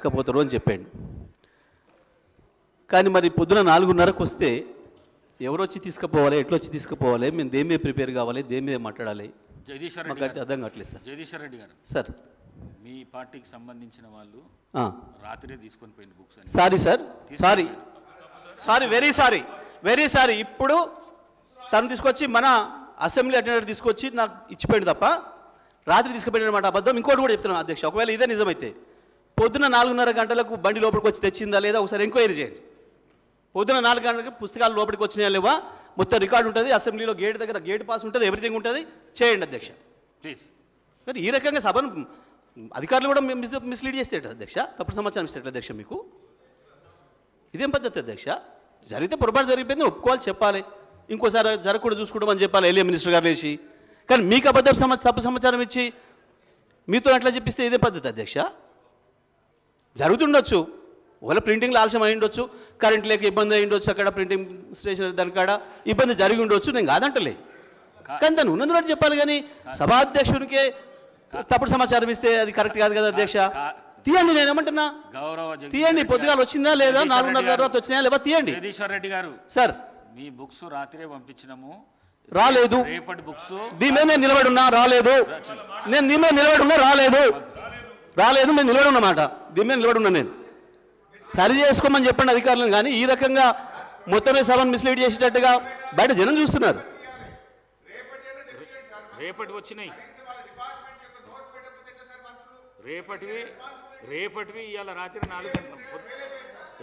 తీసుకుపోతారు అని చెప్పాడు. కానీ మరి పొద్దున 4:30కు వస్తే ఎవరు వచ్చి తీసుకుపోవాలి, ఎట్లా వచ్చి తీసుకుపోవాలి, మేము దేని మీద ప్రిపేర్ కావాలి, దేని మీద మాట్లాడాలి, జగదీశ్వర్ మాకు రెడ్డి అర్థం కావట్లేదు సార్. జగదీశ్వర్ రెడ్డి గారు సార్ మీ పార్టీకి సంబంధించిన వాళ్ళు రాత్రే తీసుకొని పోయిన బుక్స్ అని. Sorry sir, sorry sorry, very sorry. ఇప్పుడు తను తీసుకొచ్చి మన అసెంబ్లీ అటెండర్ తీసుకొచ్చి నాకు ఇచ్చిపోయింది తప్ప రాత్రి తీసుకుపోయిన మాట అబద్ధం. ఇంకోటి కూడా చెప్తున్నాను అధ్యక్ష, ఒకవేళ ఇదే నిజమైతే పొద్దున 4:30 గంటలకు బండి లోపలికి వచ్చి తెచ్చిందా లేదా ఒకసారి ఎంక్వైరీ చేయండి. పొద్దున 4 గంటలకు పుస్తకాలు లోపలికి వచ్చినాయా లేవా మొత్తం రికార్డు ఉంటుంది, అసెంబ్లీలో గేట్ దగ్గర గేట్ పాస్ ఉంటుంది, ఎవ్రీథింగ్ ఉంటుంది, చేయండి అధ్యక్ష ప్లీజ్. మరి ఈ రకంగా సభను అధికారులు కూడా మిస్లీడ్ చేస్తే అధ్యక్ష, తప్పుడు సమాచారం ఇస్తే అధ్యక్ష మీకు ఇదేం పద్ధతి అధ్యక్ష? జరిగితే పొరపాటు జరిగిపోయింది ఒప్పుకోవాలి, చెప్పాలి, ఇంకోసారి జరగకుండా చూసుకుంటామని చెప్పాలి ఎల్ఏ మినిస్టర్ గారు లేచి. కానీ మీకు అబద్ధం తప్పు సమాచారం ఇచ్చి మీతో అట్లా చెప్పిస్తే ఇదే పద్ధతి అధ్యక్ష? జరుగుతుండొచ్చు, ఒకవేళ ప్రింటింగ్లో ఆలస్యం అయి ఉండొచ్చు, కరెంట్ లేక ఇబ్బంది అయి ఉండొచ్చు, అక్కడ ప్రింటింగ్ స్టేషన్ దాని కాడ ఇబ్బంది జరిగి ఉండొచ్చు, నేను కాదంటలే. కానీ దాన్ని ఉన్నది చెప్పాలి. కానీ సభాధ్యక్షునికే తప్పుడు సమాచారం ఇస్తే అది కరెక్ట్ కాదు కదా అధ్యక్ష. తీయండి, నేను ఏమంటున్నా తీయండి, పొద్దుగాలు వచ్చిందా లేదా, 4:30 తర్వాత వచ్చినాయా లేదా తీయండి. జగదీశ్వర్ రెడ్డి గారు సార్ మీ బుక్స్ రాత్రే పంపించినాము, రాలేదు. రేపటి బుక్స్ దీని మీద నేను నిలబడి ఉన్నా, రాలేదు. నేను దీని మీద నిలబడి ఉన్నా, రాలేదు. మేము నిలబడి ఉన్నమాట, దీని మీద నిలబడి ఉన్నా. నేను సరి చేసుకోమని చెప్పండి అధికారులను. కానీ ఈ రకంగా మొత్తమే సభను మిస్లీడ్ చేసేటట్టుగా బయట జనం చూస్తున్నారు. రేపటి వచ్చినాయి, రేపటివి ఇవాళ రాత్రి 4 గంటలకు.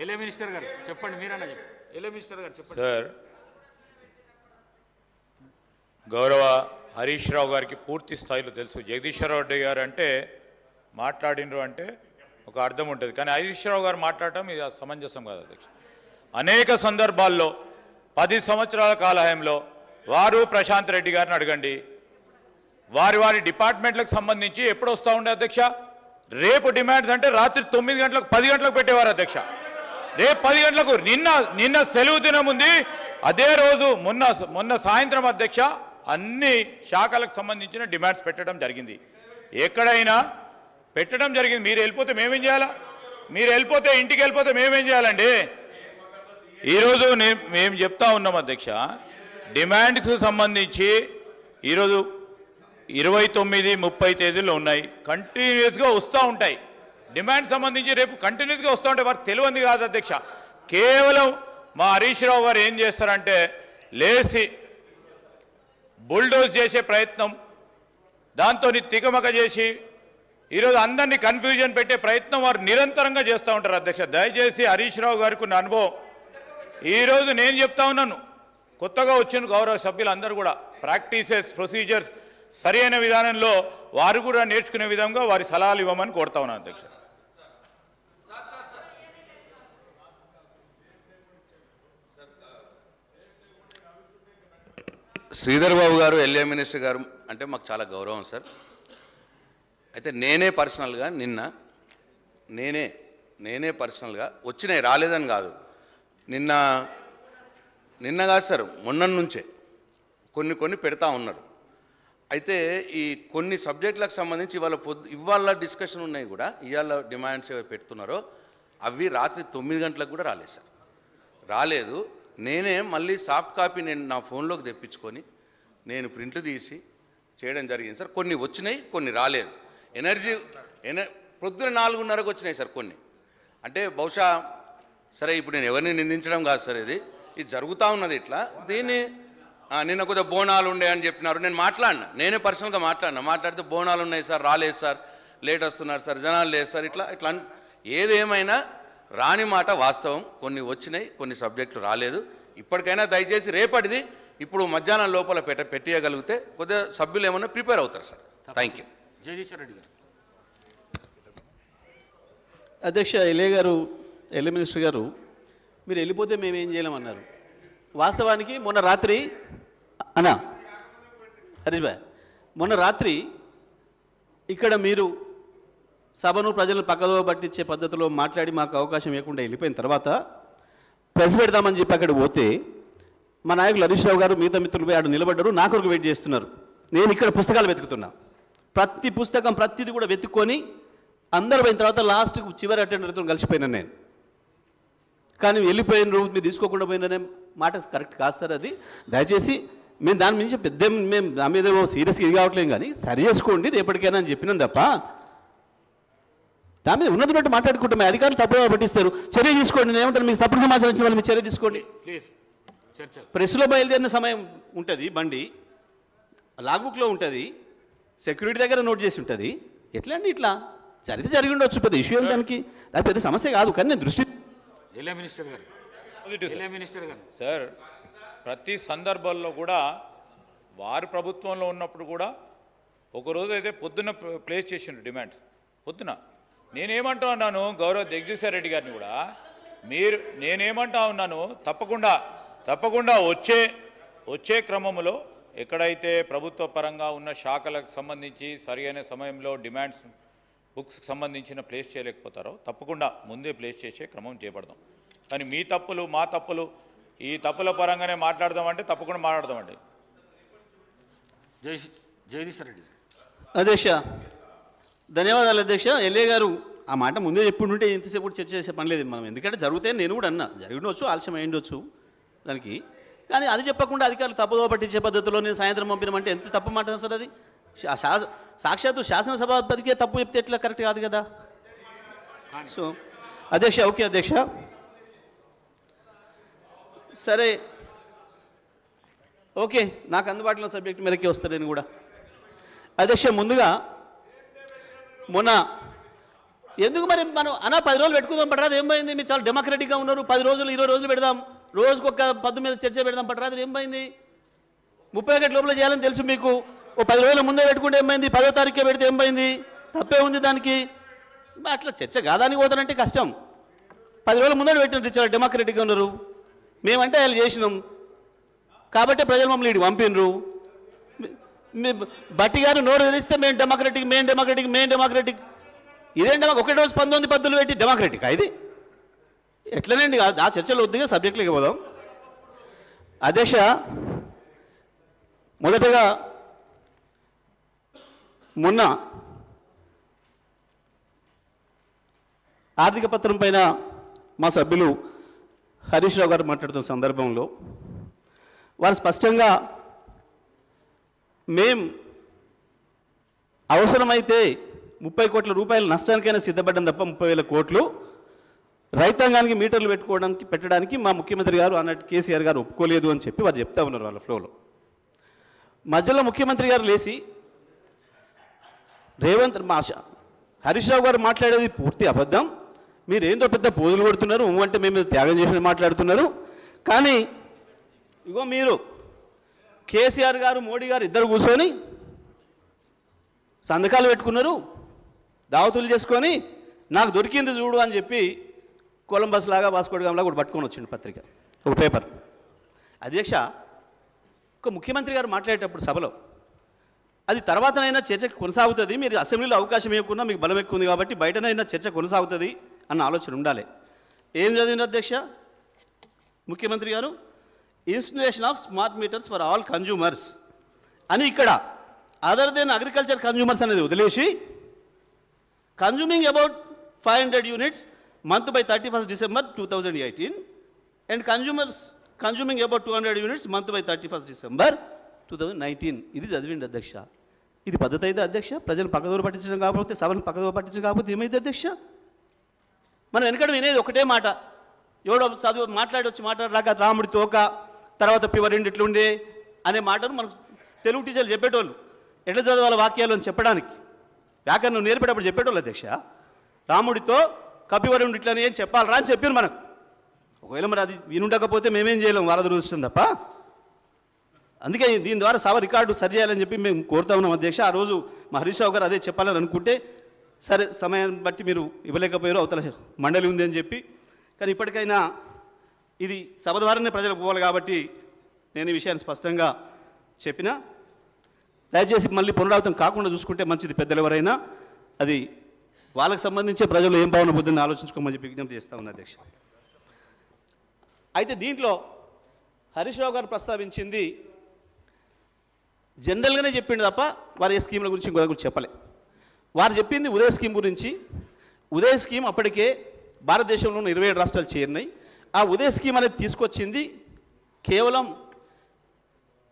ఎల్ఏ మినిస్టర్ గారు చెప్పండి, మీరన్నా చెప్పండి. ఎల్ఏ మినిస్టర్ గారు చెప్పండి. సార్, గౌరవ హరీష్ రావు గారికి పూర్తి స్థాయిలో తెలుసు. జగదీశ్వర్ రెడ్డి గారు అంటే మాట్లాడినరు అంటే ఒక అర్థం ఉంటుంది, కానీ హరీష్ రావు గారు మాట్లాడటం ఇది సమంజసం కాదు అధ్యక్ష. అనేక సందర్భాల్లో 10 సంవత్సరాల కాలహయంలో వారు ప్రశాంత్ రెడ్డి గారిని అడగండి, వారి డిపార్ట్మెంట్లకు సంబంధించి ఎప్పుడు వస్తూ ఉండే అధ్యక్ష. రేపు డిమాండ్స్ అంటే రాత్రి 9 గంటలకు 10 గంటలకు పెట్టేవారు అధ్యక్ష. రేపు 10 గంటలకు, నిన్న సెలవు దినం ఉంది, అదే రోజు మొన్న సాయంత్రం అధ్యక్ష అన్ని శాఖలకు సంబంధించిన డిమాండ్స్ పెట్టడం జరిగింది. ఎక్కడైనా పెట్టడం జరిగింది. మీరు వెళ్ళిపోతే మేమేం చేయాలా? మీరు వెళ్ళిపోతే ఇంటికి వెళ్ళిపోతే మేమేం చేయాలండి? ఈరోజు మేము చెప్తా ఉన్నాం అధ్యక్ష, డిమాండ్స్కి సంబంధించి ఈరోజు 29, 30 తేదీలు ఉన్నాయి, కంటిన్యూస్గా వస్తూ ఉంటాయి. డిమాండ్ సంబంధించి రేపు కంటిన్యూస్గా వస్తూ ఉంటాయి. వారికి తెలియంది కాదు అధ్యక్ష. కేవలం మా హరీష్ రావు గారు ఏం చేస్తారంటే లేచి బుల్డోజ్ చేసే ప్రయత్నం, దాంతో తికమక చేసి ఈరోజు అందరినీ కన్ఫ్యూజన్ పెట్టే ప్రయత్నం వారు నిరంతరంగా చేస్తూ ఉంటారు అధ్యక్ష. దయచేసి హరీష్ రావు గారికి ఉన్న అనుభవం ఈరోజు నేను చెప్తా ఉన్నాను, కొత్తగా వచ్చిన గౌరవ సభ్యులందరూ కూడా ప్రాక్టీసెస్, ప్రొసీజర్స్ సరి అయిన విధానంలో వారు కూడా నేర్చుకునే విధంగా వారి సలహాలు ఇవ్వమని కోరుతా ఉన్నాను అధ్యక్ష. శ్రీధర్ బాబు గారు, ఎల్ఏ మినిస్టర్ గారు అంటే మాకు చాలా గౌరవం సార్. అయితే నేనే పర్సనల్గా నేనే పర్సనల్గా వచ్చినాయి, రాలేదని కాదు. నిన్న కాదు సార్, మొన్న నుంచే కొన్ని పెడతా ఉన్నారు. అయితే ఈ కొన్ని సబ్జెక్టులకు సంబంధించి ఇవాళ డిస్కషన్ ఉన్నాయి కూడా, ఇవాళ డిమాండ్స్ ఏవో పెడుతున్నారో అవి రాత్రి 9 గంటలకు కూడా రాలేదు సార్, రాలేదు. నేనే మళ్ళీ సాఫ్ట్ కాపీ నేను నా ఫోన్లోకి తెప్పించుకొని నేను ప్రింట్లు తీసి చేయడం జరిగింది సార్. కొన్ని వచ్చినాయి, కొన్ని రాలేదు. పొద్దున 4:30కు వచ్చినాయి సార్ కొన్ని. అంటే బహుశా సరే, ఇప్పుడు నేను ఎవరిని నిందించడం కాదు సార్, ఇది జరుగుతూ ఉన్నది ఇట్లా. దీన్ని నిన్న కొద్దిగా బోనాలు ఉండే అని చెప్పినారు, నేను నేనే పర్సనల్గా మాట్లాడితే బోనాలు ఉన్నాయి సార్, రాలేదు సార్, లేట్ వస్తున్నారు సార్, జనాలు లేదు సార్, ఇట్లా ఏదేమైనా రాని మాట వాస్తవం. కొన్ని వచ్చినాయి, కొన్ని సబ్జెక్టులు రాలేదు. ఇప్పటికైనా దయచేసి రేపటిది ఇప్పుడు మధ్యాహ్నం లోపల పెట్టేయగలిగితే కొద్దిగా సభ్యులు ఏమన్నా ప్రిపేర్ అవుతారు sir. Thank you. Jagadishwar Reddy గారు. అధ్యక్ష, ఎల్ఏ మినిస్టర్ గారు, మీరు వెళ్ళిపోతే మేమేం చేయలేమన్నారు. వాస్తవానికి మొన్న రాత్రి హరీష్ భాయ్, మొన్న రాత్రి ఇక్కడ మీరు సభను ప్రజలను పక్కదో పట్టించే పద్ధతిలో మాట్లాడి మాకు అవకాశం ఇవ్వకుండా వెళ్ళిపోయిన తర్వాత ప్రెస్ పెడదామని చెప్పి అక్కడ పోతే మా నాయకులు హరీష్ రావు గారు మిగతా మిత్రులు ఆడు నిలబడ్డారు, నా కొరకు వెయిట్ చేస్తున్నారు. నేను ఇక్కడ పుస్తకాలు వెతుకుతున్నా, ప్రతి పుస్తకం ప్రతిది కూడా వెతుక్కొని అందరు పోయిన తర్వాత లాస్ట్కి చివరి అటెండర్తో కలిసిపోయినాను నేను. కానీ వెళ్ళిపోయినరు, మీరు తీసుకోకుండా పోయిననే మాట కరెక్ట్ కాదు సార్. అది దయచేసి మేము దాని నుంచి పెద్ద మేము దాని మీద సీరియస్గా ఇది కావట్లేం, కానీ సరి చేసుకోండి రేపటికైనా అని చెప్పినాం తప్ప దాని మీద ఉన్నది మాట్లాడుకుంటాం. అధికారులు తప్పుగా పట్టిస్తారు, చర్య తీసుకోండి. నేను ఏమంటాను, మీకు తప్పుడు సమాచారం ఇచ్చిన వాళ్ళు మీరు చర్య తీసుకోండి. ప్లీజ్ చర్చ. ప్రెస్లో బయలుదేరిన సమయం ఉంటుంది, బండి లాగ్బుక్లో ఉంటుంది, సెక్యూరిటీ దగ్గర నోట్ చేసి ఉంటుంది. ఎట్లా అండి ఇట్లా జరిగి ఉండొచ్చు, పెద్ద ఇష్యూ ఏం దానికి, అది పెద్ద సమస్య కాదు. కానీ నేను దృష్టి ఎల్ఏ మినిస్టర్ గారు, ఎల్ఏ మినిస్టర్ గారు. సార్, ప్రతి సందర్భాల్లో కూడా వారి ప్రభుత్వంలో ఉన్నప్పుడు కూడా ఒకరోజు అయితే పొద్దున్న ప్లేస్ చేసిండ్రు డిమాండ్స్. పొద్దున నేనేమంటా ఉన్నాను గౌరవ జగదీశ్వర్ రెడ్డి గారిని కూడా, నేనేమంటా ఉన్నాను, తప్పకుండా వచ్చే క్రమంలో ఎక్కడైతే ప్రభుత్వ పరంగా ఉన్న శాఖలకు సంబంధించి సరైన సమయంలో డిమాండ్స్ బుక్స్కి సంబంధించిన ప్లేస్ చేయలేకపోతారో తప్పకుండా ముందే ప్లేస్ చేసే క్రమం చేపడదాం. కానీ మీ తప్పులు మా తప్పులు ఈ తప్పుల పరంగానే మాట్లాడదామంటే తప్పకుండా మాట్లాడదామండి. జగదీశ్వర్ రెడ్డి. అధ్యక్ష ధన్యవాదాలు అధ్యక్ష. ఎల్ఏ గారు ఆ మాట ముందే చెప్పుంటుంటే ఇంతసేపు చర్చ చేసే పని లేదు మనం. ఎందుకంటే జరిగితే నేను కూడా అన్నా, జరిగినవచ్చు, ఆలస్యం అయ్యిండొచ్చు దానికి. కానీ అది చెప్పకుండా అధికారులు తప్పుదో పట్టించే పద్ధతిలో నేను సాయంత్రం పంపినామంటే ఎంత తప్పు మాట సార్ అది. సాక్షాత్తు శాసనసభాపతికే తప్పు చెప్తే ఎట్లా కరెక్ట్ కాదు కదా. సో అధ్యక్ష, ఓకే అధ్యక్ష, సరే ఓకే, నాకు అందుబాటులో సబ్జెక్ట్ మేరకే వస్తాను నేను కూడా. అధ్యక్ష, ముందుగా మొన్న ఎందుకు మరి మనం 10 రోజులు పెట్టుకుందాం పట్టరాదు, ఏం పోయింది? మీరు చాలా డెమోక్రటిక్గా ఉన్నారు, 10 రోజులు 20 రోజులు పెడదాం, రోజుకొక పద్దు మీద చర్చ పెడదాం పట్టరాదు, ఏం పోయింది? 31 లోపల చేయాలని తెలుసు మీకు. ఓ 10 రోజుల ముందే పెట్టుకుంటే ఏమైంది? 10వ తారీఖుకే పెడితే ఏం పోయింది? తప్పే ఉంది దానికి. అట్లా చర్చ కాదానికి పోతానంటే కష్టం. 10 రోజుల ముందే పెట్టినట్టు చాలా డెమోక్రటిక్గా ఉన్నారు. మేమంటే వాళ్ళు చేసినాం కాబట్టి ప్రజలు మమ్మల్ని ఇటు పంపినరు. బట్టి గారు నోరు తెలిస్తే మేము డెమోక్రటిక్ ఇదేంటి? ఒకటే రోజు 19 పద్ధతులు పెట్టి డెమోక్రటిక్ ఇది ఎట్లనండి? ఆ చర్చలో వద్దుగా సబ్జెక్టులకి పోదాం. అధ్యక్ష, మొదటగా మొన్న ఆర్థిక పత్రం పైన మా సభ్యులు హరీష్ రావు గారు మాట్లాడుతున్న సందర్భంలో వారు స్పష్టంగా అవసరమైతే 30 కోట్ల రూపాయల నష్టానికైనా సిద్ధపడ్డం తప్ప 30,000 కోట్లు రైతాంగానికి మీటర్లు పెట్టడానికి మా ముఖ్యమంత్రి గారు అన్నట్టు కేసీఆర్ గారు ఒప్పుకోలేదు అని చెప్పి వారు చెప్తా ఉన్నారు వాళ్ళ ఫ్లోలో. మధ్యలో ముఖ్యమంత్రి గారు లేచి హరీష్ రావు గారు మాట్లాడేది పూర్తి అబద్ధం, మీరు ఏందో పెద్ద పోజులు కొడుతున్నారు, అంటే మేము త్యాగం చేసి మాట్లాడుతున్నారు. కానీ ఇగో మీరు కేసీఆర్ గారు మోడీ గారు ఇద్దరు కూర్చొని సంతకాలు పెట్టుకున్నారు, దావతులు చేసుకొని నాకు దొరికింది చూడు అని చెప్పి కొలంబస్ లాగా వాస్కోడిగాంలా కూడా పట్టుకొని వచ్చిండు పత్రిక, ఒక పేపర్. అధ్యక్ష, ఒక ముఖ్యమంత్రి గారు మాట్లాడేటప్పుడు సభలో అది తర్వాతనైనా చర్చ కొనసాగుతుంది, మీరు అసెంబ్లీలో అవకాశం ఇవ్వకుండా మీకు బలం ఎక్కువ ఉంది కాబట్టి బయటనైనా చర్చ కొనసాగుతుంది అన్న ఆలోచన ఉండాలి. ఏం చదివింది అధ్యక్ష ముఖ్యమంత్రి గారు? Installation of smart meters for all consumers అని ఇక్కడ అదర్ దెన్ అగ్రికల్చర్ కన్జ్యూమర్స్ అనేది వదిలేసి consuming about 500 units month by 31st December 2018 and consuming about 200 units month by 31st December 2019. ఇది చదివిండి అధ్యక్ష. ఇది పద్ధతి అయితే అధ్యక్ష? ప్రజలు పక్కదోరు పట్టించడం కాకపోతే, సభను పక్కదోరు పట్టించడం కాకపోతే ఏమైంది అధ్యక్ష? మనం వెనకడ వినేది ఒకటే మాట, ఎవడో చదువు మాట్లాడరాక రాముడి తోక తర్వాత పివరిండి ఇట్లుండే అనే మాటను మనకు తెలుగు టీచర్లు చెప్పేటోళ్ళు, ఎట్లా చదవాలి వాక్యాలు అని చెప్పడానికి వ్యాకరణం నేర్పేటప్పుడు చెప్పేటోళ్ళు అధ్యక్ష. రాముడితో కపివరుడు ఇట్లని ఏం చెప్పాలరా అని చెప్పారు మనకు. ఒకవేళ మరి అది వినుండకపోతే మేమేం చేయలేం, వాళ్ళ దురదృష్టం తప్ప. అందుకే దీని ద్వారా సభ రికార్డు సరి చేయాలని చెప్పి మేము కోరుతా ఉన్నాం అధ్యక్ష. ఆ రోజు మా హరీష్ రావు గారు అదే చెప్పాలని అనుకుంటే, సరే సమయాన్ని బట్టి మీరు ఇవ్వలేకపోయారు, అవతల మండలి ఉంది అని చెప్పి. కానీ ఇప్పటికైనా ఇది సభ ద్వారానే ప్రజలకు పోవాలి కాబట్టి నేను ఈ విషయాన్ని స్పష్టంగా చెప్పినా, దయచేసి మళ్ళీ పునరావృతం కాకుండా చూసుకుంటే మంచిది. పెద్దలు ఎవరైనా అది వాళ్ళకి సంబంధించే ప్రజలు ఏం భావన బుద్ధిని ఆలోచించుకోమని చెప్పి విజ్ఞప్తి చేస్తా ఉన్నా అధ్యక్ష. అయితే దీంట్లో హరీష్ రావు గారు ప్రస్తావించింది జనరల్గానే చెప్పిండు తప్ప వారి స్కీముల గురించి ఇంకొక గురించి చెప్పలే. వారు చెప్పింది ఉదయ్ స్కీమ్ గురించి. ఉదయ్ స్కీమ్ అప్పటికే భారతదేశంలో ఉన్న 27 రాష్ట్రాలు చేరినాయి. ఆ ఉదయ్ స్కీమ్ అనేది తీసుకొచ్చింది కేవలం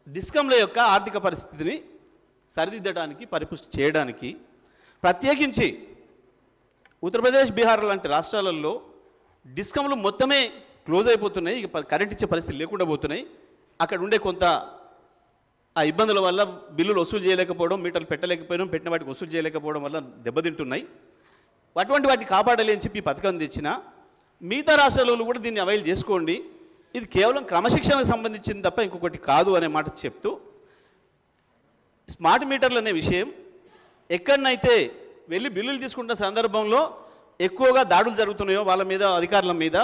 డిస్కంల యొక్క ఆర్థిక పరిస్థితిని సరిదిద్దడానికి, పరిపుష్టి చేయడానికి. ప్రత్యేకించి ఉత్తరప్రదేశ్, బీహార్ లాంటి రాష్ట్రాలలో డిస్కంలు మొత్తమే క్లోజ్ అయిపోతున్నాయి, ఇక కరెంట్ ఇచ్చే పరిస్థితి లేకుండా పోతున్నాయి. అక్కడ ఉండే కొంత ఆ ఇబ్బందుల వల్ల బిల్లులు వసూలు చేయలేకపోవడం, మీటర్లు పెట్టలేకపోవడం, పెట్టిన వాటికి వసూలు చేయలేకపోవడం వల్ల దెబ్బతింటున్నాయి. అటువంటి వాటిని కాపాడాలి అని చెప్పి పథకం తెచ్చిన మిగతా రాష్ట్రాలలో కూడా దీన్ని అవైల్ చేసుకోండి, ఇది కేవలం క్రమశిక్షణకు సంబంధించింది తప్ప ఇంకొకటి కాదు అనే మాట చెప్తూ, స్మార్ట్ మీటర్లు అనే విషయం ఎక్కడనైతే వెళ్ళి బిల్లులు తీసుకుంటున్న సందర్భంలో ఎక్కువగా దాడులు జరుగుతున్నాయో వాళ్ళ మీద, అధికారుల మీద,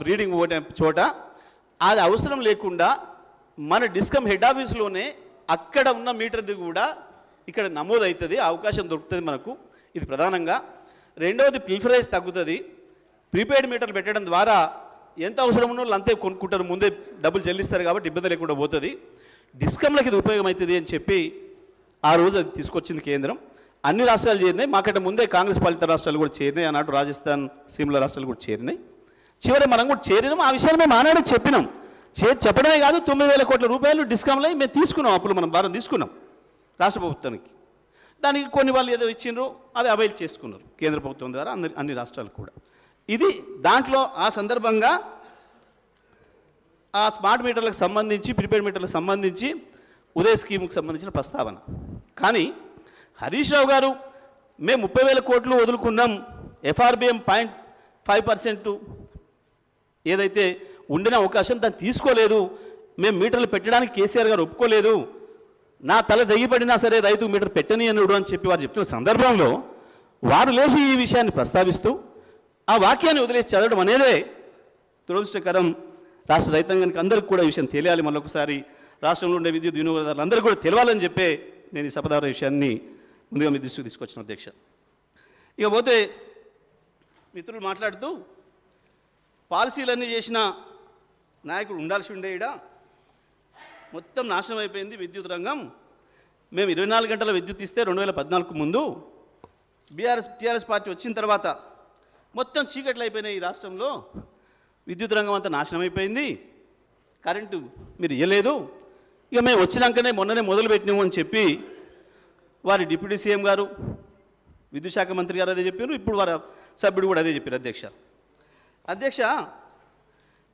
రీడింగ్ చోట అది అవసరం లేకుండా మన డిస్కమ్ హెడ్ ఆఫీస్లోనే అక్కడ ఉన్న మీటర్ది కూడా ఇక్కడ నమోదవుతుంది, అవకాశం దొరుకుతుంది మనకు. ఇది ప్రధానంగా. రెండవది, ప్రిఫరెన్స్ తగ్గుతుంది. ప్రీపెయిడ్ మీటర్లు పెట్టడం ద్వారా ఎంత అవసరం ఉన్న వాళ్ళు అంతే కొనుక్కుంటారు, ముందే డబ్బులు చెల్లిస్తారు కాబట్టి ఇబ్బంది లేకుండా పోతుంది. డిస్కమ్లకు ఇది ఉపయోగం అవుతుంది అని చెప్పి ఆ రోజు అది తీసుకొచ్చింది కేంద్రం. అన్ని రాష్ట్రాలు చేరినాయి, మాకంటే ముందే కాంగ్రెస్ పాలిత రాష్ట్రాలు కూడా చేరినాయి, ఆనాడు రాజస్థాన్, సిమ్లా రాష్ట్రాలు కూడా చేరినాయి. చివరి మనం కూడా చేరినాం. ఆ విషయాన్ని మేము ఆనాడు చెప్పినాం. చెప్పడమే కాదు, 9,000 కోట్ల రూపాయలు డిస్కమ్లో మేము తీసుకున్నాం, అప్పుడు మనం భారం తీసుకున్నాం రాష్ట్ర ప్రభుత్వానికి. దానికి కొన్ని వాళ్ళు ఏదో ఇచ్చిండ్రు, అవి అవైల్ చేసుకున్నారు కేంద్ర ప్రభుత్వం ద్వారా అన్ని రాష్ట్రాలు కూడా. ఇది దాంట్లో ఆ సందర్భంగా ఆ స్మార్ట్ మీటర్లకు సంబంధించి, ప్రీపెయిడ్ మీటర్లకు సంబంధించి ఉదయ్ స్కీమ్కి సంబంధించిన ప్రస్తావన. కానీ హరీష్ రావు గారు మేము 30,000 కోట్లు వదులుకున్నాం, FRBM 0.5% ఏదైతే ఉండిన అవకాశం దాన్ని తీసుకోలేదు, మేము మీటర్లు పెట్టడానికి కేసీఆర్ గారు ఒప్పుకోలేదు, నా తల దయ్యపడినా సరే రైతు మీటర్ పెట్టని అనుడు అని చెప్పి వారు చెప్తున్న సందర్భంలో వారు లేచి ఈ విషయాన్ని ప్రస్తావిస్తూ ఆ వాక్యాన్ని వదిలేసి చదవడం అనేదే దురదృష్టకరం. రాష్ట్ర రైతాంగానికి అందరికీ కూడా ఈ విషయం తెలియాలి. మళ్ళొకసారి రాష్ట్రంలో ఉండే విద్యుత్ వినియోగదారులు అందరూ కూడా తెలియాలని చెప్పే నేను ఈ సభ విషయాన్ని ముందుగా మీ దృష్టికి తీసుకొచ్చిన అధ్యక్ష. ఇక పోతే మిత్రులు మాట్లాడుతూ పాలసీలన్నీ చేసిన నాయకుడు ఉండాల్సి ఉండే ఈడ మొత్తం నాశనం అయిపోయింది విద్యుత్ రంగం. మేము 24 గంటల విద్యుత్ ఇస్తే 2014 ముందు టీఆర్ఎస్ పార్టీ వచ్చిన తర్వాత మొత్తం చీకట్లు అయిపోయినాయి ఈ రాష్ట్రంలో, విద్యుత్ రంగం అంతా నాశనం అయిపోయింది, కరెంటు మీరు ఇవ్వలేదు, ఇక మేము వచ్చినాకనే మొన్ననే మొదలుపెట్టినాము అని చెప్పి వారి డిప్యూటీ సీఎం గారు, విద్యుత్ శాఖ మంత్రి గారు అదే చెప్పారు, ఇప్పుడు వారి సభ్యుడు కూడా అదే చెప్పారు. అధ్యక్ష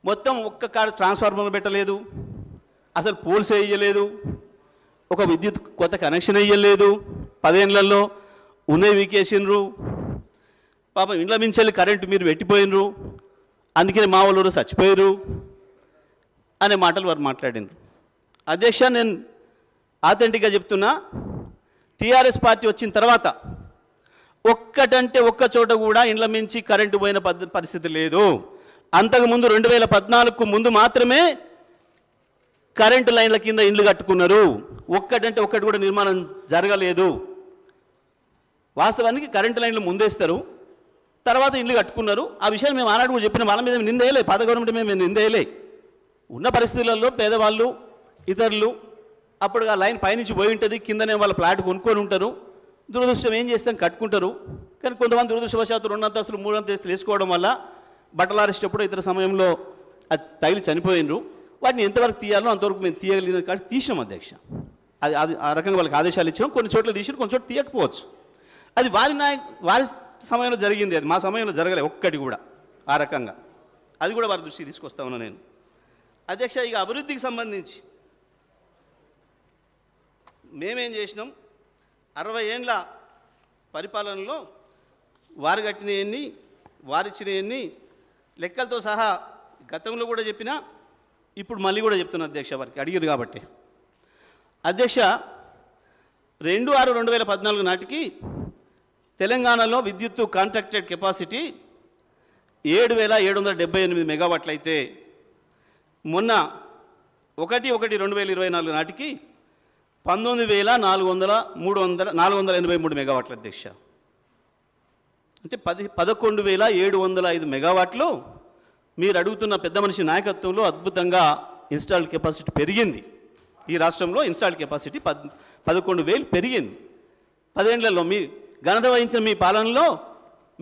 మొత్తం ఒక్క కాడ ట్రాన్స్ఫార్మర్ పెట్టలేదు, అసలు పోల్స్ వేయలేదు, ఒక విద్యుత్ కొత్త కనెక్షన్ వేయలేదు, 10 ఏళ్లలో ఉన్నవి వీకేసినరు, పాపం ఇండ్ల మించెల్లి కరెంటు మీరు పెట్టిపోయినరు, అందుకని మా వాళ్ళు చచ్చిపోయారు అనే మాటలు వారు మాట్లాడినారు. అధ్యక్ష నేను ఆథెంటిక్గా చెప్తున్నా, టీఆర్ఎస్ పార్టీ వచ్చిన తర్వాత ఒక్కటంటే ఒక్క చోట కూడా ఇండ్ల మించి కరెంటు పోయిన పరిస్థితి లేదు. అంతకుముందు 2014కు ముందు మాత్రమే కరెంటు లైన్ల కింద ఇండ్లు కట్టుకున్నారు, ఒక్కటంటే ఒక్కటి కూడా నిర్మాణం జరగలేదు. వాస్తవానికి కరెంటు లైన్లు ముందేస్తారు, తర్వాత ఇండ్లు కట్టుకున్నారు. ఆ విషయాన్ని మేము ఆనాడు కూడా చెప్పిన, వాళ్ళ మీద నిందేయలే, పాత గవర్నమెంట్ మేము నిందేయలే. ఉన్న పరిస్థితులలో పేదవాళ్ళు, ఇతరులు అప్పుడు ఆ లైన్ పైనుంచి పోయి ఉంటుంది, కిందనే వాళ్ళ ప్లాట్ కొనుక్కొని ఉంటారు, దురదృష్టం ఏం చేస్తాం కట్టుకుంటారు. కానీ కొంతమంది దురదృష్టవశాత్తు 2 అంతస్తులు 3 అంతస్తులు వేసుకోవడం వల్ల బట్టలు ఆరేసేటప్పుడు ఇతర సమయంలో అది తగిలి చనిపోయినరు. వాటిని ఎంతవరకు తీయాలో అంతవరకు మేము తీయగలిగిన కానీ తీసినాం అధ్యక్ష. అది ఆ రకంగా వాళ్ళకి ఆదేశాలు ఇచ్చినాం, కొన్ని చోట్ల తీసినాం, కొన్ని చోట్ల తీయకపోవచ్చు. అది వారి సమయంలో జరిగింది, అది మా సమయంలో జరగలే ఒక్కటి కూడా ఆ రకంగా. అది కూడా వారి దృష్టికి తీసుకొస్తా ఉన్నా నేను. అధ్యక్ష ఇక అభివృద్ధికి సంబంధించి మేమేం చేసినాం, 60 ఏండ్ల పరిపాలనలో వారు కట్టినవన్నీ, వారిచ్చినవన్నీ లెక్కలతో సహా గతంలో కూడా చెప్పినా, ఇప్పుడు మళ్ళీ కూడా చెప్తున్నా అధ్యక్ష, వారికి అడిగారు కాబట్టి. అధ్యక్ష 2/6/2014 నాటికి తెలంగాణలో విద్యుత్తు కాంట్రాక్టెడ్ కెపాసిటీ 7,778 మెగావాట్లు అయితే మొన్న 1/1/2024 నాటికి 19,483 మెగావాట్ల అధ్యక్ష. అంటే 11,705 మెగావాట్లు మీరు అడుగుతున్న పెద్ద మనిషి నాయకత్వంలో అద్భుతంగా ఇన్స్టాల్డ్ కెపాసిటీ పెరిగింది. ఈ రాష్ట్రంలో ఇన్స్టాల్డ్ కెపాసిటీ 11,000 పెరిగింది 10 ఏళ్లలో. ఘనత వహించిన మీ పాలనలో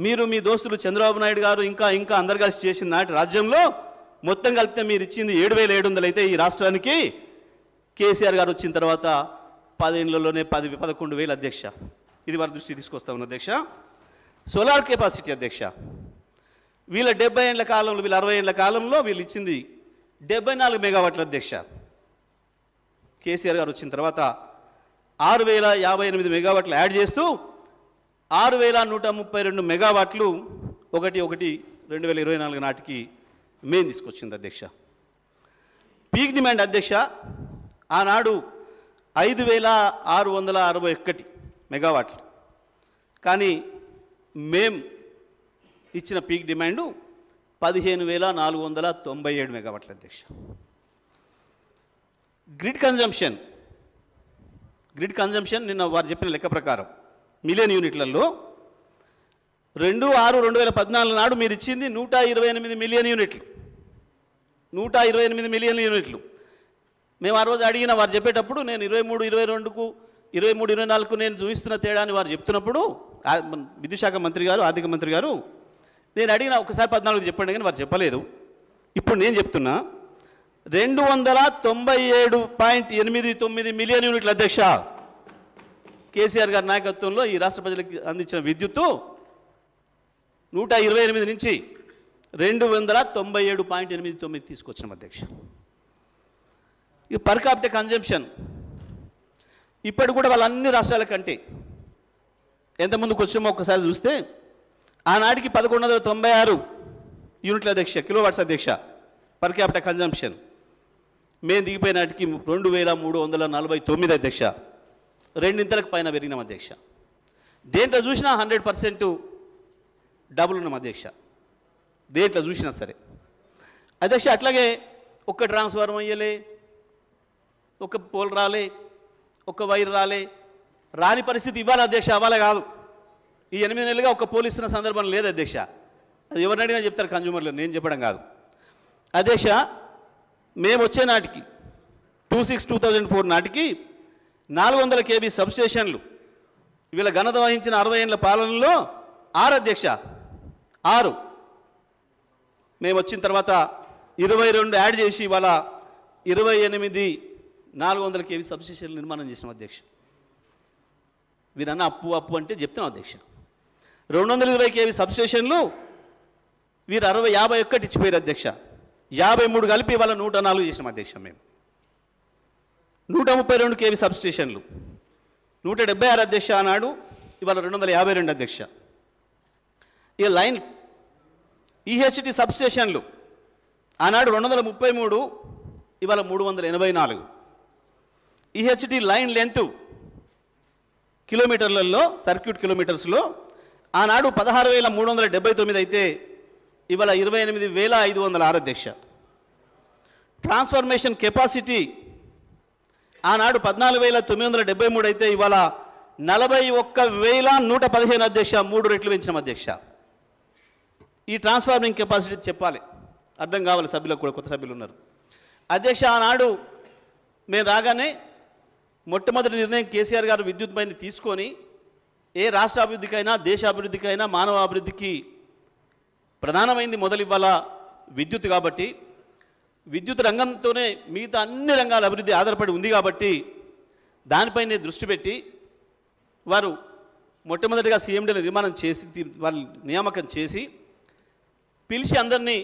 మీరు మీ దోస్తులు చంద్రబాబు నాయుడు గారు ఇంకా అందరు కలిసి చేసిన నాటి రాజ్యంలో మొత్తం కలిపితే మీరు ఇచ్చింది 7,700 అయితే ఈ రాష్ట్రానికి కేసీఆర్ గారు వచ్చిన తర్వాత 10 ఏళ్లలోనే 11,000 అధ్యక్ష. ఇది వారి దృష్టి తీసుకొస్తా ఉన్న అధ్యక్ష. సోలార్ కెపాసిటీ అధ్యక్ష, వీళ్ళ 70 ఏళ్ల కాలంలో, వీళ్ళ 60 ఏళ్ల కాలంలో వీళ్ళు ఇచ్చింది 74 మెగావాట్ల అధ్యక్ష. కేసీఆర్ గారు వచ్చిన తర్వాత 6,058 మెగావాట్లు యాడ్ చేస్తూ 6,132 మెగావాట్లు 1/1/2024 నాటికి మేము తీసుకొచ్చింది అధ్యక్ష. పీక్ డిమాండ్ అధ్యక్ష ఆనాడు 5,661 మెగావాట్లు, కానీ మేం ఇచ్చిన పీక్ డిమాండు 15,497 మెగావాట్ల అధ్యక్ష. గ్రిడ్ కన్జంప్షన్ నిన్న వారు చెప్పిన లెక్క ప్రకారం మిలియన్ యూనిట్లలో 2/6/2014 నాడు మీరు ఇచ్చింది 128 మిలియన్ యూనిట్లు. 128 మిలియన్ యూనిట్లు. మేము ఆ రోజు అడిగిన వారు చెప్పేటప్పుడు నేను 23-22కు 23-24కు నేను చూపిస్తున్న తేడాని వారు చెప్తున్నప్పుడు విద్యుత్ శాఖ మంత్రి గారు, ఆర్థిక మంత్రి గారు, నేను అడిగిన ఒకసారి 14 చెప్పండి కానీ వారు చెప్పలేదు. ఇప్పుడు నేను చెప్తున్నా 297.89 మిలియన్ యూనిట్ల అధ్యక్ష. కేసీఆర్ గారి నాయకత్వంలో ఈ రాష్ట్ర ప్రజలకు అందించిన విద్యుత్తు 128 నుంచి 297.89 తీసుకొచ్చిన అధ్యక్ష. ఈ పర్ క్యాపిటల్ కన్జంప్షన్ ఇప్పటి కూడా వాళ్ళ అన్ని రాష్ట్రాల కంటే ఎంత ముందుకు వచ్చామో ఒకసారి చూస్తే ఆనాటికి 1196 యూనిట్ల అధ్యక్ష, కిలోవాట్స్ అధ్యక్ష పర్ క్యాపిటల్ కన్జంప్షన్. మేము దిగిపోయినాటికి 2,349 అధ్యక్ష. రెండింతలకు పైన పెరిగినాం అధ్యక్ష. దేంట్లో చూసినా 100% డబుల్ ఉన్నాం అధ్యక్ష, దేంట్లో చూసినా సరే అధ్యక్ష. అట్లాగే ఒక్క ట్రాన్స్ఫార్మర్ అయ్యలే, ఒక పోల్ రాలే, ఒక వైర్ రాని పరిస్థితి ఇవ్వాలి అధ్యక్ష. అవ్వాలి కాదు, ఈ 8 నెలలుగా ఒక పోల్ ఇస్తున్న సందర్భం లేదు అధ్యక్ష. అది ఎవరిని అడిగినా చెప్తారు కన్జ్యూమర్లు, నేను చెప్పడం కాదు అధ్యక్ష. మేము వచ్చే నాటికి 2004 నాటికి 400 kV సబ్స్టేషన్లు వీళ్ళ ఘనత వహించిన 60 ఏళ్ల పాలనలో 6 అధ్యక్ష, 6. మేము వచ్చిన తర్వాత 22 యాడ్ చేసి ఇవాళ 28 400 kV సబ్స్టేషన్లు నిర్మాణం చేసినాం అధ్యక్ష. వీరన్న అప్పు అంటే చెప్తున్నాం అధ్యక్ష. 220 kV సబ్స్టేషన్లు వీరు 51 ఇచ్చిపోయారు అధ్యక్ష. 53 కలిపి ఇవాళ 104 చేసినాం అధ్యక్ష. మేము 132 kV సబ్స్టేషన్లు 176 అధ్యక్ష ఆనాడు, ఇవాళ 252 అధ్యక్ష. ఈ లైన్ ఈహెచ్టి సబ్స్టేషన్లు ఆనాడు 233, ఇవాళ 384. ఈహెచ్టి లైన్ లెంత్ కిలోమీటర్లలో, సర్క్యూట్ కిలోమీటర్స్లో ఆనాడు 16,379 అయితే ఇవాళ 28,506 అధ్యక్ష. ట్రాన్స్ఫర్మేషన్ కెపాసిటీ ఆనాడు 14,973 అయితే ఇవాళ 41,115 అధ్యక్ష. 3 రెట్లు పెంచినాం అధ్యక్ష. ఈ ట్రాన్స్ఫార్మింగ్ కెపాసిటీ చెప్పాలి, అర్థం కావాలి సభ్యులకు కూడా, కొత్త సభ్యులు ఉన్నారు అధ్యక్ష. ఆనాడు మేము రాగానే మొట్టమొదటి నిర్ణయం కేసీఆర్ గారు విద్యుత్ పైన తీసుకొని ఏ రాష్ట్ర అభివృద్ధికైనా, దేశాభివృద్ధికైనా, మానవాభివృద్ధికి ప్రధానమైంది మొదలివ్వాల విద్యుత్. కాబట్టి విద్యుత్ రంగంతోనే మిగతా అన్ని రంగాల అభివృద్ధి ఆధారపడి ఉంది. కాబట్టి దానిపైనే దృష్టి పెట్టి వారు మొట్టమొదటిగా సీఎండీని నిర్మాణం చేసి, వాళ్ళు నియామకం చేసి పిలిచి అందరినీ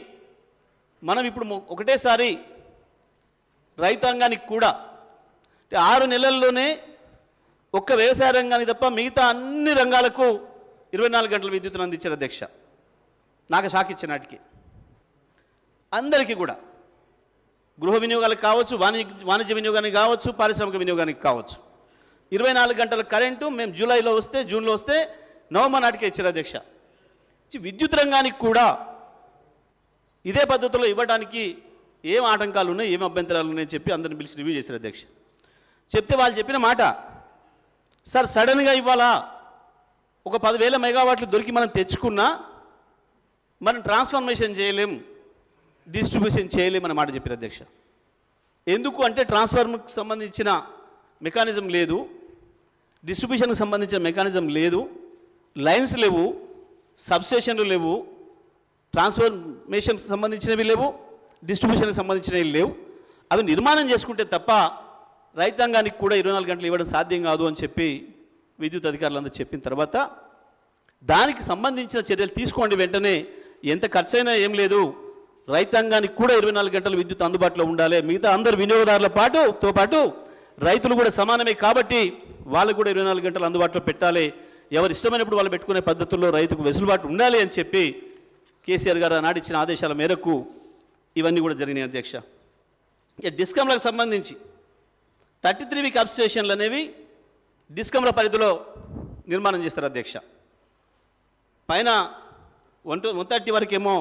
మనం ఇప్పుడు ఒకటేసారి రైతాంగానికి కూడా 6 నెలల్లోనే ఒక్క వ్యవసాయ రంగానికి తప్ప మిగతా అన్ని రంగాలకు 24 గంటల విద్యుత్తును అందించారు అధ్యక్ష. నాకు షాక్ ఇచ్చే నాటికి అందరికీ కూడా, గృహ వినియోగాలకు కావచ్చు, వాణిజ్య వినియోగానికి కావచ్చు, పారిశ్రామిక వినియోగానికి కావచ్చు, 24 గంటల కరెంటు మేము జూలైలో వస్తే, జూన్లో వస్తే నవంబర్ నాటికే ఇచ్చారు అధ్యక్ష. విద్యుత్ రంగానికి కూడా ఇదే పద్ధతిలో ఇవ్వడానికి ఏం ఆటంకాలు ఉన్నాయి, ఏం అభ్యంతరాలు ఉన్నాయని చెప్పి అందరిని పిలిచి రివ్యూ చేశారు అధ్యక్ష. చెప్తే వాళ్ళు చెప్పిన మాట, సార్ సడన్గా ఇవ్వాలా ఒక 10,000 మెగావాట్లు దొరికి మనం తెచ్చుకున్నా మనం ట్రాన్స్ఫర్మేషన్ చేయలేం, డిస్ట్రిబ్యూషన్ చేయలేం అన్న మాట చెప్పారు అధ్యక్ష. ఎందుకు అంటే ట్రాన్స్ఫార్మర్కి సంబంధించిన మెకానిజం లేదు, డిస్ట్రిబ్యూషన్కి సంబంధించిన మెకానిజం లేదు, లైన్స్ లేవు, సబ్స్టేషన్లు లేవు, ట్రాన్స్ఫర్మేషన్కి సంబంధించినవి లేవు, డిస్ట్రిబ్యూషన్కి సంబంధించినవి లేవు. అవి నిర్మాణం చేసుకుంటే తప్ప రైతాంగానికి కూడా 24 గంటలు ఇవ్వడం సాధ్యం కాదు అని చెప్పి విద్యుత్ అధికారులందరూ చెప్పిన తర్వాత దానికి సంబంధించిన చర్యలు తీసుకోండి వెంటనే. ఎంత ఖర్చైనా ఏం లేదు, రైతాంగానికి కూడా 24 గంటలు విద్యుత్ అందుబాటులో ఉండాలి. మిగతా అందరు వినియోగదారుల పాటు రైతులు కూడా సమానమే కాబట్టి వాళ్ళకు కూడా 24 గంటలు అందుబాటులో పెట్టాలి. ఎవరు ఇష్టమైనప్పుడు వాళ్ళు పెట్టుకునే పద్ధతుల్లో రైతుకు వెసులుబాటు ఉండాలి అని చెప్పి కేసీఆర్ గారు ఆనాడు ఇచ్చిన ఆదేశాల మేరకు ఇవన్నీ కూడా జరిగినాయి అధ్యక్ష. ఇక డిస్కంలకు సంబంధించి 33 వీక్ సబ్స్టేషన్లు అనేవి డిస్కంల పరిధిలో నిర్మాణం చేస్తారు అధ్యక్ష. పైన 130 వరకేమో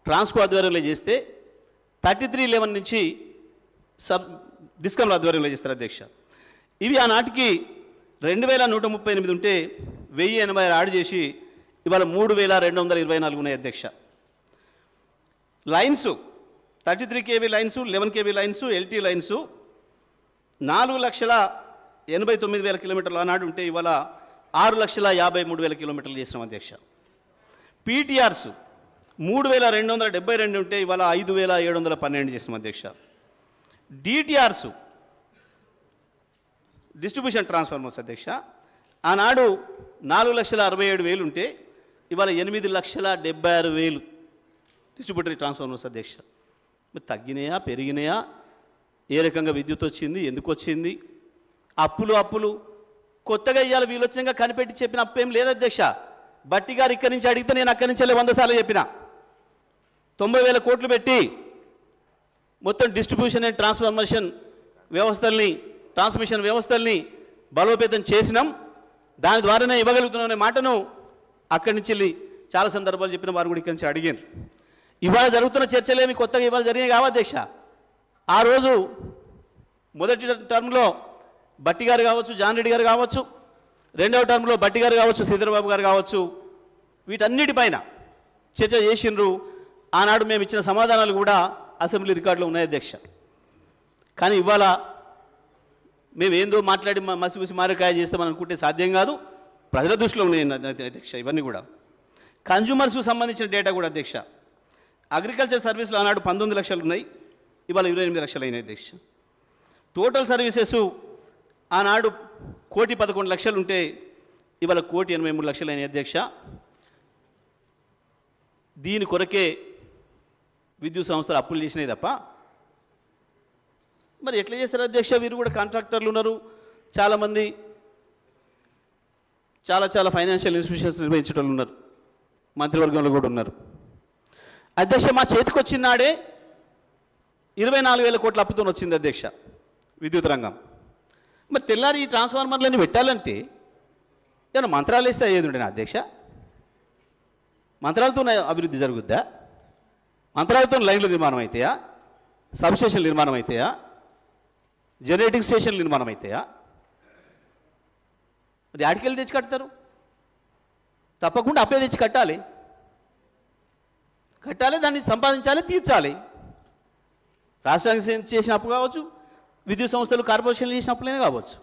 ట్రాన్స్కో ఆధ్వర్యంలో చేస్తే 3311 నుంచి డిస్కంల ఆధ్వర్యంలో చేస్తారు అధ్యక్ష. ఇవి ఆనాటికి 2138 ఉంటే 1080 యాడ్ చేసి ఇవాళ 3224 ఉన్నాయి అధ్యక్ష. Lines 33 kV lines, 11 kV lines, LT lines 4,89,000 కిలోమీటర్లు ఆనాడు ఉంటే ఇవాళ 6,53,000 కిలోమీటర్లు చేసినాం అధ్యక్ష. పీటీఆర్స్ 3,272 ఉంటే ఇవాళ 5,712 చేసినాం అధ్యక్ష. డిటిఆర్స్ డిస్ట్రిబ్యూషన్ ట్రాన్స్ఫార్మర్స్ అధ్యక్ష ఆనాడు 4,67,000 ఉంటే ఇవాళ 8,76,000 డిస్ట్రిబ్యూటరీ ట్రాన్స్ఫార్మర్స్ అధ్యక్ష. మరి తగ్గినాయా పెరిగినాయా, ఏ రకంగా విద్యుత్ వచ్చింది, ఎందుకు వచ్చింది, అప్పులు కొత్తగా ఇవాళ వీళ్ళు వచ్చినాక కనిపెట్టి చెప్పిన అప్పేం లేదు అధ్యక్ష. బట్టి గారు ఇక్కడి నుంచి అడిగితే నేను అక్కడి నుంచి 100 సార్లు చెప్పిన 90,000 కోట్లు పెట్టి మొత్తం డిస్ట్రిబ్యూషన్ అండ్ ట్రాన్స్ఫర్మేషన్ వ్యవస్థల్ని, ట్రాన్స్మిషన్ వ్యవస్థల్ని బలోపేతం చేసినాం, దాని ద్వారానే ఇవ్వగలుగుతున్నాం అనే మాటను అక్కడి నుంచి వెళ్ళి చాలా సందర్భాలు చెప్పిన వారు కూడా ఇక్కడి నుంచి అడిగారు. ఇవాళ జరుగుతున్న చర్చలేమి కొత్తగా ఇవాళ జరిగాయి కావా అధ్యక్ష. ఆ రోజు మొదటి టర్మ్లో బట్టి గారు కావచ్చు, జాన్ రెడ్డి గారు కావచ్చు, రెండవ టర్మ్లో బట్టి గారు కావచ్చు, శ్రీధరబాబు గారు కావచ్చు, వీటన్నిటిపైన చర్చ చేసిండ్రు. ఆనాడు మేము ఇచ్చిన సమాధానాలు కూడా అసెంబ్లీ రికార్డులో ఉన్నాయి అధ్యక్ష. కానీ ఇవాళ మేము ఏందో మాట్లాడి మసిగుసి మారకాయ చేస్తామని అనుకుంటే సాధ్యం కాదు. ప్రజల దృష్టిలో ఉన్నాయి అధ్యక్ష ఇవన్నీ కూడా. కన్జ్యూమర్స్కు సంబంధించిన డేటా కూడా అధ్యక్ష. అగ్రికల్చర్ సర్వీసులు ఆనాడు 19 లక్షలు ఉన్నాయి, ఇవాళ 28 లక్షలు అయినాయి అధ్యక్ష. టోటల్ సర్వీసెస్ ఆనాడు 1,11,00,000 ఉంటే ఇవాళ 1,83,00,000 అయినాయి అధ్యక్ష. దీని కొరకే విద్యుత్ సంస్థలు అప్పులు చేసినాయి తప్ప మరి ఎట్లా చేస్తారు అధ్యక్ష. వీరు కూడా కాంట్రాక్టర్లు ఉన్నారు, చాలామంది చాలా ఫైనాన్షియల్ ఇన్స్టిట్యూషన్స్ నిర్వహించేటోళ్ళు ఉన్నారు, మంత్రివర్గంలో కూడా ఉన్నారు అధ్యక్ష. మా చేతికి వచ్చిన నాడే 24,000 కోట్ల అప్పుతో వచ్చింది అధ్యక్ష విద్యుత్ రంగం. మరి తెల్లారి ఈ ట్రాన్స్ఫార్మర్లన్నీ పెట్టాలంటే ఏమైనా మంత్రాలు వేస్తే అయ్యేది ఉండేనా అధ్యక్ష? మంత్రాలతో అభివృద్ధి జరుగుద్దా? మంత్రాలతో లైన్లు నిర్మాణం అవుతాయా? సబ్స్టేషన్లు నిర్మాణం అవుతాయా? జనరేటింగ్ స్టేషన్లు నిర్మాణం అవుతాయా? మరి ఆడికెళ్ళి తెచ్చి కడతారు? తప్పకుండా అప్పే తెచ్చి కట్టాలి, దాన్ని సంపాదించాలి, తీర్చాలి. రాష్ట్రానికి చేసిన అప్పు కావచ్చు, విద్యుత్ సంస్థలు కార్పొరేషన్లు చేసిన అప్పులనే కావచ్చు.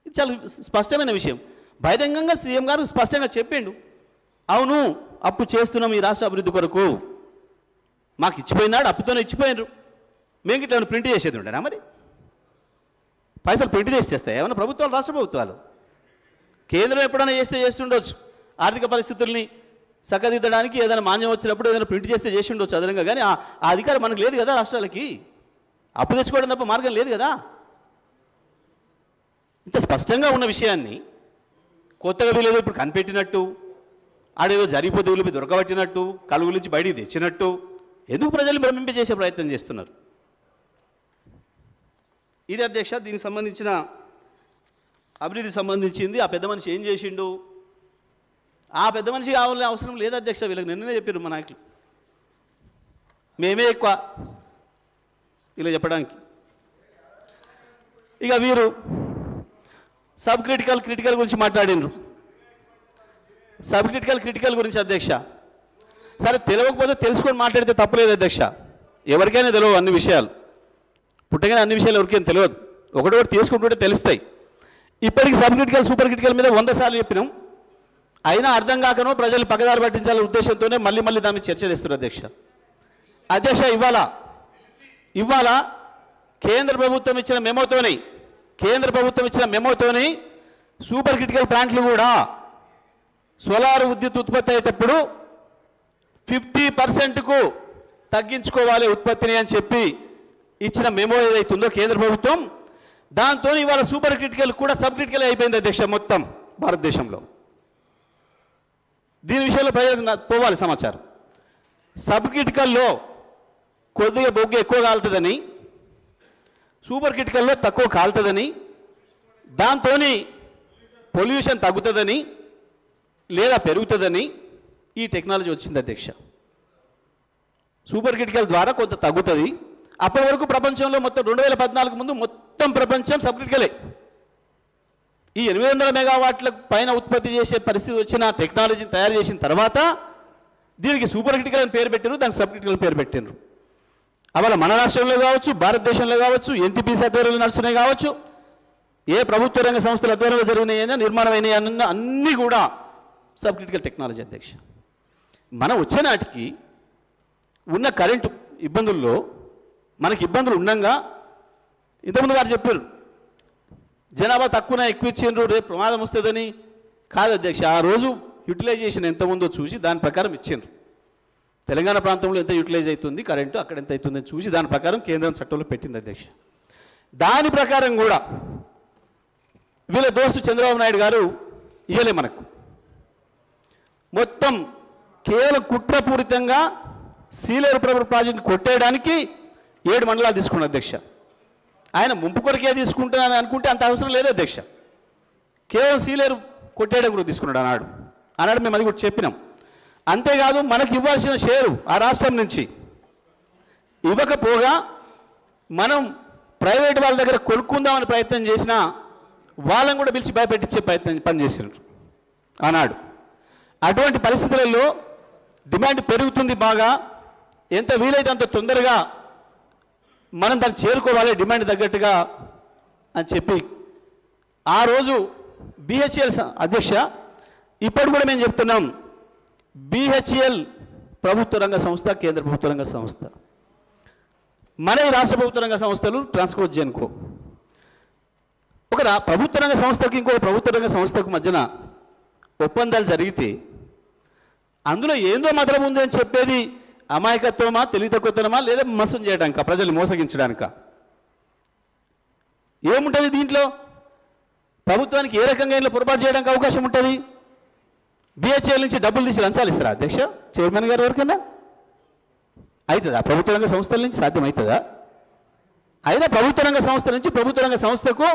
ఇది చాలా స్పష్టమైన విషయం. బహిరంగంగా సీఎం గారు స్పష్టంగా చెప్పిండు, అవును అప్పు చేస్తున్నాం ఈ రాష్ట్ర అభివృద్ధి కొరకు, మాకు ఇచ్చిపోయినాడు, అప్పుతోనే ఇచ్చిపోయినారు, మేము ఇట్లా ప్రింట్ చేసేది ఉండేనా? మరి పైసలు ప్రింట్ చేసి చేస్తాయి ఏమన్నా ప్రభుత్వాలు, రాష్ట్ర ప్రభుత్వాలు? కేంద్రం ఎప్పుడైనా చేస్తుండొచ్చు, ఆర్థిక పరిస్థితుల్ని చక్కదిద్దడానికి ఏదైనా మాన్యం వచ్చినప్పుడు ఏదైనా ప్రింట్ చేసి ఉండొచ్చు అదనంగా. కానీ ఆ అధికారం మనకు లేదు కదా, రాష్ట్రాలకి అప్పు తెచ్చుకోవడం తప్ప మార్గం లేదు కదా. ఇంత స్పష్టంగా ఉన్న విషయాన్ని కొత్తగా వీళ్ళు ఇప్పుడు కనిపెట్టినట్టు, ఆడేదో జరిగిపోతే వీళ్ళు దొరకబట్టినట్టు, కలుగు నుంచి బయటికి తెచ్చినట్టు ఎందుకు ప్రజలు భ్రమింపజేసే ప్రయత్నం చేస్తున్నారు? ఇది అధ్యక్ష దీనికి సంబంధించిన అభివృద్ధి సంబంధించింది. ఆ పెద్ద మనిషి ఏం చేసిండు, ఆ పెద్ద మనిషి కావాలని అవసరం లేదు అధ్యక్ష. వీళ్ళకి నిన్ననే చెప్పారు మా నాయకులు, మేమే ఎక్కువ ఇలా చెప్పడానికి. ఇక వీరు సబ్ క్రిటికల్ గురించి మాట్లాడినరు. సబ్ క్రిటికల్ గురించి అధ్యక్ష, సరే తెలియకపోతే తెలుసుకొని మాట్లాడితే తప్పలేదు అధ్యక్ష. ఎవరికైనా తెలియవు అన్ని విషయాలు, పుట్టగానే అన్ని విషయాలు ఎవరికైనా తెలియదు, ఒకటి తీసుకుంటుంటే తెలుస్తాయి. ఇప్పటికి సబ్ క్రిటికల్ సూపర్ క్రిటికల్ మీద 100 సార్లు చెప్పినాం. అయినా అర్థం కాకనో ప్రజలు పక్కదారి పట్టించాలనే ఉద్దేశంతోనే మళ్ళీ దాని మీద చర్చ చేస్తున్నారు అధ్యక్ష. ఇవాళ కేంద్ర ప్రభుత్వం ఇచ్చిన మెమోతోని సూపర్ క్రిటికల్ ప్లాంట్లు కూడా సోలార్ విద్యుత్ ఉత్పత్తి అయ్యేటప్పుడు 50%కు తగ్గించుకోవాలి ఉత్పత్తిని అని చెప్పి ఇచ్చిన మెమో ఏదైతుందో కేంద్ర ప్రభుత్వం, దాంతో ఇవాళ సూపర్ క్రిటికల్ కూడా సబ్ క్రిటికల్ అయిపోయింది అధ్యక్ష మొత్తం భారతదేశంలో. దీని విషయంలో ప్రజలకు పోవాలి సమాచారం. సబ్ క్రిటికల్లో కొద్దిగా బొగ్గు ఎక్కువ కాలుతుందని, సూపర్ క్రిటికల్లో తక్కువ కాలుతుందని, దాంతో పొల్యూషన్ తగ్గుతుందని లేదా పెరుగుతుందని ఈ టెక్నాలజీ వచ్చింది అధ్యక్ష. సూపర్ క్రిటికల్ ద్వారా కొంత తగ్గుతుంది. అప్పటి వరకు ప్రపంచంలో మొత్తం 2014 ముందు మొత్తం ప్రపంచం సబ్ క్రిటికలే. ఈ 800 మెగావాట్ల పైన ఉత్పత్తి చేసే పరిస్థితి వచ్చిన టెక్నాలజీని తయారు చేసిన తర్వాత దీనికి సూపర్ క్రిటికల్ అని పేరు పెట్టారు, దానికి సబ్ క్రిటికల్ పేరు పెట్టారు. అలా మన రాష్ట్రంలో కావచ్చు, భారతదేశంలో కావచ్చు, ఎన్టీపీసీ ఆధ్వర్యంలో నడుస్తున్నాయి కావచ్చు, ఏ ప్రభుత్వ రంగ సంస్థల ఆధ్వర్యంలో జరిగినాయైనా నిర్మాణం అయినాయన్నా అన్నీ కూడా సబ్ క్రిటికల్ టెక్నాలజీ అధ్యక్ష. మనం వచ్చే నాటికి ఉన్న కరెంటు ఇబ్బందుల్లో మనకి ఇబ్బందులు ఉండగా ఇంతకుముందు వారు చెప్పారు జనాభా తక్కువనే ఎక్కువ ఇచ్చిండ్రు రేపు ప్రమాదం వస్తుందని. కాదు అధ్యక్ష, ఆ రోజు యూటిలైజేషన్ ఎంత ఉందో చూసి దాని ప్రకారం ఇచ్చిండ్రు. తెలంగాణ ప్రాంతంలో ఎంత యూటిలైజ్ అవుతుంది కరెంటు, అక్కడ ఎంత అవుతుందని చూసి దాని ప్రకారం కేంద్రం చట్టంలో పెట్టింది అధ్యక్ష. దాని ప్రకారం కూడా వీళ్ళ దోస్తు చంద్రబాబు నాయుడు గారు ఇవ్వలే మనకు. మొత్తం కేవలం కుట్రపూరితంగా సీలేరు ప్రాజెక్టు కొట్టేయడానికి 7 మండలాలు తీసుకున్నాడు అధ్యక్ష. ఆయన ముంపు కొరకే తీసుకుంటానని అనుకుంటే అంత అవసరం లేదు అధ్యక్ష. కేవలం సీలేరు కొట్టేయడం కూడా తీసుకున్నాడు ఆనాడు మేము అది కూడా చెప్పినాం. అంతేకాదు మనకి ఇవ్వాల్సిన షేరు ఆ రాష్ట్రం నుంచి ఇవ్వకపోగా మనం ప్రైవేట్ వాళ్ళ దగ్గర కొనుక్కుందామని ప్రయత్నం చేసినా వాళ్ళని కూడా పిలిచి భయపెట్టించే పనిచేసినారు ఆనాడు. అటువంటి పరిస్థితులలో డిమాండ్ పెరుగుతుంది బాగా, ఎంత వీలైతే అంత తొందరగా మనం దాన్ని చేరుకోవాలి డిమాండ్ తగ్గట్టుగా అని చెప్పి ఆ రోజు BHEL అధ్యక్ష, ఇప్పటి కూడా మేము చెప్తున్నాం, BHEL ప్రభుత్వ రంగ సంస్థ, కేంద్ర ప్రభుత్వ రంగ సంస్థ, మన రాష్ట్ర ప్రభుత్వ రంగ సంస్థలు ట్రాన్స్కో జెన్కో. ఒక ప్రభుత్వ రంగ సంస్థకు ఇంకో ప్రభుత్వ రంగ సంస్థకు మధ్యన ఒప్పందాలు జరిగితే అందులో ఏందో మతలబు ఉంది అని చెప్పేది అమాయకత్వమా, తెలివి తక్కువతనమా, లేదా మోసం చేయడానిక, ప్రజల్ని మోసగించడానిక? ఏముంటుంది దీంట్లో? ప్రభుత్వానికి ఏ రకంగా ఇంట్లో పొరపాటు చేయడానికి అవకాశం ఉంటుంది? BHEL నుంచి డబ్బులు తీసి లంచాలు ఇస్తారా అధ్యక్ష? చైర్మన్ గారు ఎవరికైనా అవుతుందా? ప్రభుత్వ రంగ సంస్థల నుంచి సాధ్యమవుతుందా? అయినా ప్రభుత్వ రంగ సంస్థ నుంచి ప్రభుత్వ రంగ సంస్థకు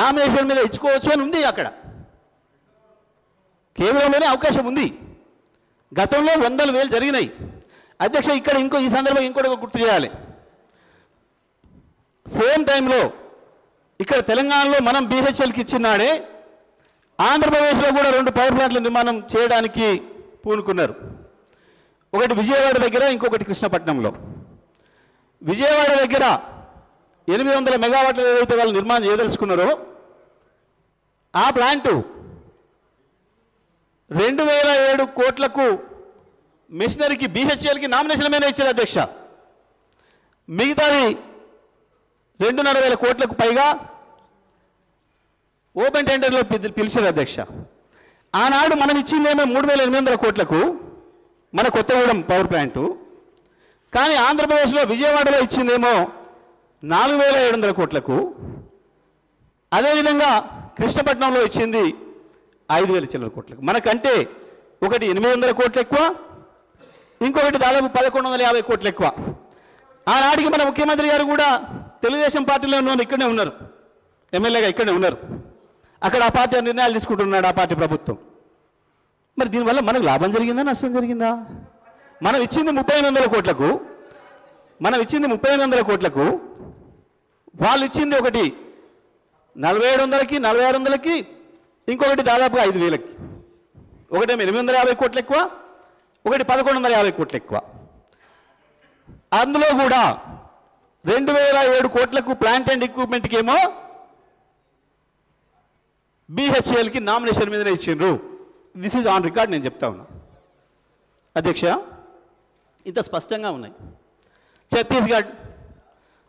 నామినేషన్ మీద ఇచ్చుకోవచ్చు అని ఉంది అక్కడ. కేంద్రంలోనే అవకాశం ఉంది. గతంలో 100,000 జరిగినాయి అధ్యక్ష. ఇక్కడ ఈ సందర్భంగా ఇంకోటి గుర్తు చేయాలి. సేమ్ టైంలో ఇక్కడ తెలంగాణలో మనం BHELకి ఇచ్చినాడే ఆంధ్రప్రదేశ్లో కూడా 2 పవర్ ప్లాంట్ల నిర్మాణం చేయడానికి పూనుకున్నారు. ఒకటి విజయవాడ దగ్గర, ఇంకొకటి కృష్ణపట్నంలో. విజయవాడ దగ్గర 800 మెగావాట్ల ఏదైతే వాళ్ళు నిర్మాణం చేయదలుచుకున్నారో ఆ ప్లాంటు 2007 కోట్లకు మిషనరీకి BHELకి నామినేషన్ మీద ఇచ్చారు అధ్యక్ష. మిగతాది 2,500 కోట్లకు పైగా ఓపెన్ టెండర్లో పిలిచారు అధ్యక్ష. ఆనాడు మనం ఇచ్చిందేమో 3,800 కోట్లకు మన కొత్తగూడెం పవర్ ప్లాంటు, కానీ ఆంధ్రప్రదేశ్లో విజయవాడలో ఇచ్చిందేమో 4,700 కోట్లకు. అదేవిధంగా కృష్ణపట్నంలో ఇచ్చింది 5,000 చిల్లర కోట్లకు. మనకంటే ఒకటి 800 కోట్లు ఎక్కువ, ఇంకొకటి దాదాపు 1,150 కోట్లు ఎక్కువ. ఆనాటికి మన ముఖ్యమంత్రి గారు కూడా తెలుగుదేశం పార్టీలో ఇక్కడనే ఉన్నారు, ఎమ్మెల్యేగా ఇక్కడనే ఉన్నారు. అక్కడ ఆ పార్టీ నిర్ణయాలు తీసుకుంటున్నాడు ఆ పార్టీ ప్రభుత్వం. మరి దీనివల్ల మనకు లాభం జరిగిందా, నష్టం జరిగిందా? మనం ఇచ్చింది 3,800 కోట్లకు, వాళ్ళు ఇచ్చింది ఒకటి 4,700కి, 4,600కి, ఇంకొకటి దాదాపుగా 5,000కి. ఒకటేమో 850 కోట్లు ఎక్కువ, ఒకటి 1,150 కోట్లు ఎక్కువ. అందులో కూడా 2,007 కోట్లకు ప్లాంట్ అండ్ ఎక్విప్మెంట్కి ఏమో BHELకి నామినేషన్ మీదనే ఇచ్చిండ్రు. దిస్ ఈజ్ ఆన్ రికార్డ్, నేను చెప్తా ఉన్నా అధ్యక్ష. ఇంత స్పష్టంగా ఉన్నాయి.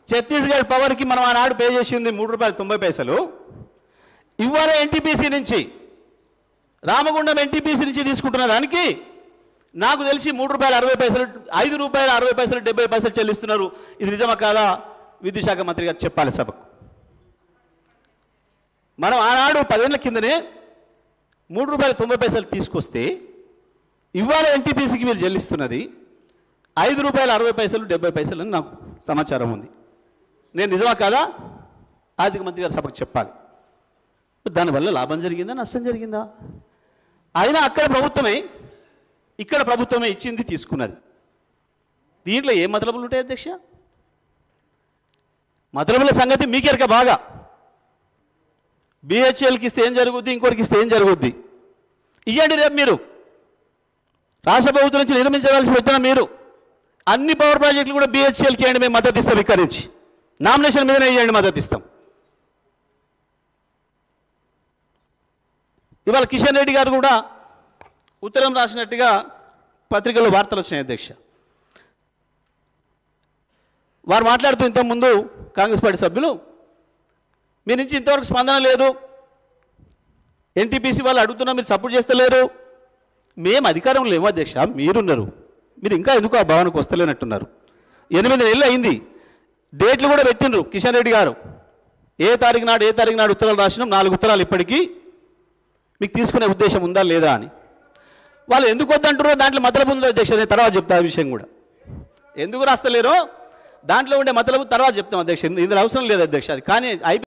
ఛత్తీస్గఢ్ పవర్కి మనం ఆనాడు పే చేసింది ₹3.90. ఇవాళ NTPC నుంచి, రామగుండం NTPC నుంచి తీసుకుంటున్న దానికి నాకు తెలిసి ₹3.60, ₹5.60, 70 చెల్లిస్తున్నారు. ఇది నిజమా కాదా? విద్యుత్ శాఖ మంత్రి గారు చెప్పాలి సభకు. మనం ఆనాడు 10 ఏళ్ల కిందనే ₹3.90 తీసుకొస్తే ఇవాళ NTPCకి వీళ్ళు చెల్లిస్తున్నది ₹5.60, 70 అని నాకు సమాచారం ఉంది. నేను నిజమా కాదా ఆర్థిక మంత్రి గారు సభకు చెప్పాలి. దానివల్ల లాభం జరిగిందా, నష్టం జరిగిందా? అయినా అక్కడ ప్రభుత్వమే, ఇక్కడ ప్రభుత్వమే ఇచ్చింది, తీసుకున్నది. దీంట్లో ఏ మతలబులు ఉంటాయి అధ్యక్ష? మతలబుల సంగతి మీకెరక బాగా. BHELకి ఇస్తే ఏం జరుగుద్ది, ఇంకోరికి ఇస్తే ఏం జరుగుద్ది? ఇవ్వండి రేపు మీరు. రాష్ట్ర ప్రభుత్వం నుంచి నిర్మించవలసి వచ్చిన మీరు అన్ని పవర్ ప్రాజెక్టులు కూడా BHELకి ఇవ్వండి, మేము మద్దతు ఇస్తాం. ఇక్కడి నుంచి నామినేషన్ మీదనే ఇవ్వండి, మద్దతు ఇస్తాం. ఇవాళ కిషన్ రెడ్డి గారు కూడా ఉత్తరం రాసినట్టుగా పత్రికల్లో వార్తలు వచ్చినాయి అధ్యక్ష. వారు మాట్లాడుతూ ఇంతకుముందు కాంగ్రెస్ పార్టీ సభ్యులు, మీ నుంచి ఇంతవరకు స్పందన లేదు, NTPC వాళ్ళు అడుగుతున్నా మీరు సపోర్ట్ చేస్తలేరు. మేము అధికారంలో లేవు అధ్యక్ష, మీరున్నారు. మీరు ఇంకా ఎందుకు ఆ భావనకు వస్తలేనట్టున్నారు. 8 నెలలు అయింది, డేట్లు కూడా పెట్టిండ్రు కిషన్ రెడ్డి గారు. ఏ తారీఖు నాడు ఉత్తరాలు రాసినాం, 4 ఉత్తరాలు ఇప్పటికీ. మీకు తీసుకునే ఉద్దేశం ఉందా లేదా అని. వాళ్ళు ఎందుకు వద్దంటారో దాంట్లో మతలబు ఉంది అధ్యక్ష, నేను తర్వాత చెప్తా ఆ విషయం కూడా. ఎందుకు రాస్తలేరో దాంట్లో ఉండే మతలబు తర్వాత చెప్తాం అధ్యక్ష, ఇందులో అవసరం లేదు అధ్యక్ష. అది కానీ